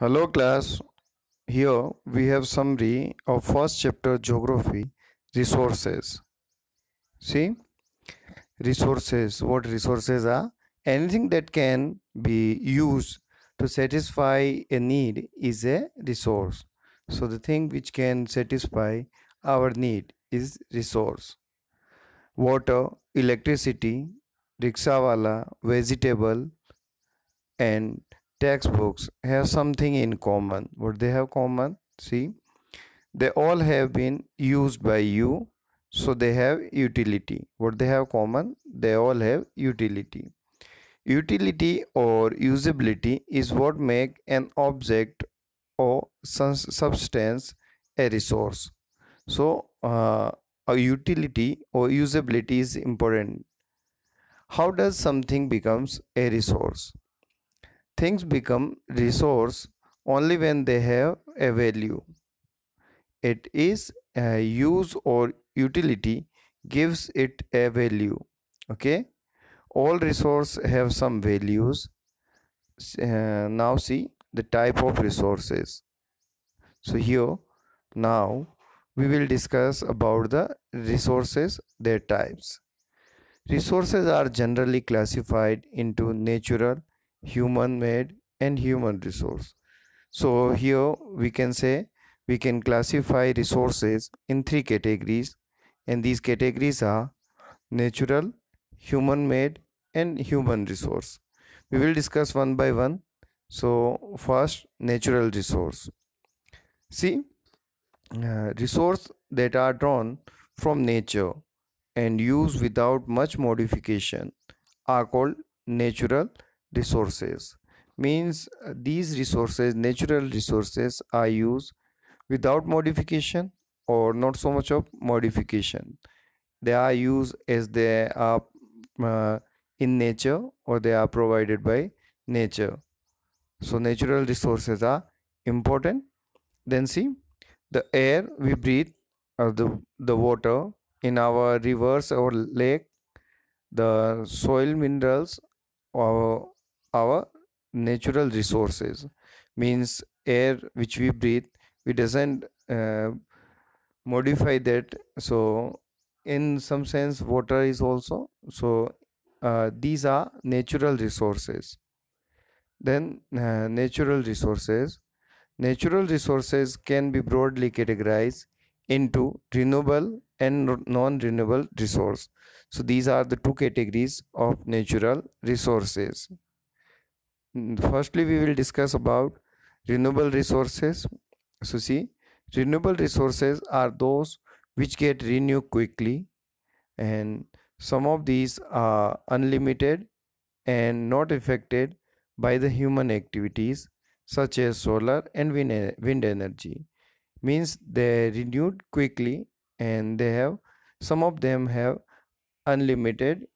Hello class, here we have summary of first chapter geography resources. See, resources, what resources are? Anything that can be used to satisfy a need is a resource. So the thing which can satisfy our need is resource. Water, electricity, rickshawala, vegetable and textbooks have something in common. What they have common? See, they all have been used by you, so they have utility. What they have common? They all have utility. Utility or usability is what make an object or substance a resource. So a utility or usability is important. How does something becomes a resource? Things become resource only when they have a value. It is a use or utility gives it a value. Okay, all resource have some values. Now see the type of resources. So here now we will discuss about the resources, their types. Resources are generally classified into natural, human made and human resource. So here we can say we can classify resources in three categories, and these categories are natural, human made and human resource. We will discuss one by one. So first, natural resource. See, resource that are drawn from nature and used without much modification are called natural resources. Means these resources, natural resources, are used without modification or not so much of modification. They are used as they are uh, in nature or they are provided by nature. So natural resources are important. Then see, the air we breathe, the water in our rivers or lake, the soil minerals, our natural resources. Means air which we breathe, we doesn't modify that. So in some sense water is also. So these are natural resources. Then natural resources can be broadly categorized into renewable and non-renewable resource. So these are the two categories of natural resources. Firstly, we will discuss about renewable resources. So see, renewable resources are those which get renewed quickly, and some of these are unlimited and not affected by the human activities such as solar and wind energy. Means they renewed quickly, and they have, some of them have unlimited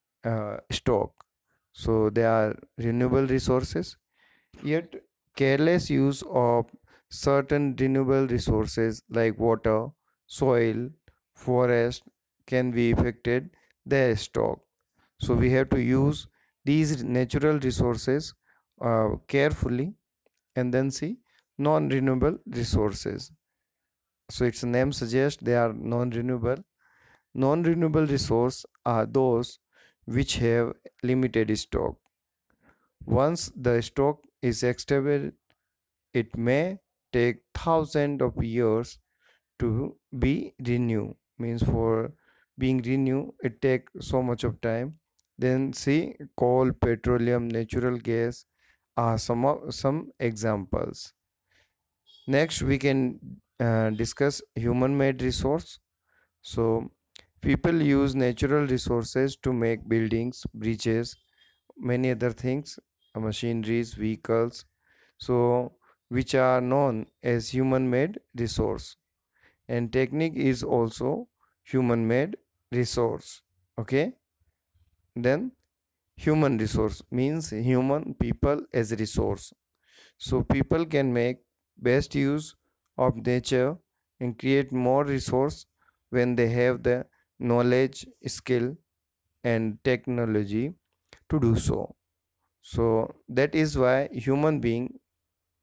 stock, so they are renewable resources. Yet careless use of certain renewable resources like water, soil, forest can be affected their stock. So we have to use these natural resources carefully. And then see non-renewable resources. So its name suggests they are non-renewable. Non-renewable resources are those which have limited stock. Once the stock is exhausted, it may take thousands of years to be renewed. Means for being renewed, it take so much of time. Then see coal, petroleum, natural gas are some examples. Next, we can discuss human-made resource. So, people use natural resources to make buildings, bridges, many other things, machineries, vehicles. So, which are known as human-made resource. And technique is also human-made resource. Okay. Then human resource means human people as a resource. So people can make best use of nature and create more resource when they have the knowledge, skill and technology to do so. So that is why human being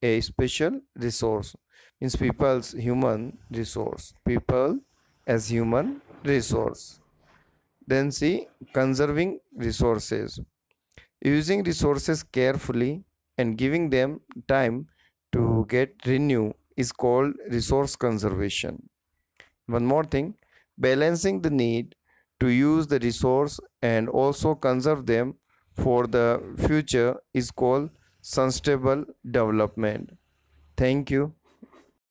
a special resource. Means people's human resource. People as human resource. Then see conserving resources. Using resources carefully and giving them time to get renew is called resource conservation. One more thing, balancing the need to use the resource and also conserve them for the future is called sustainable development. Thank you.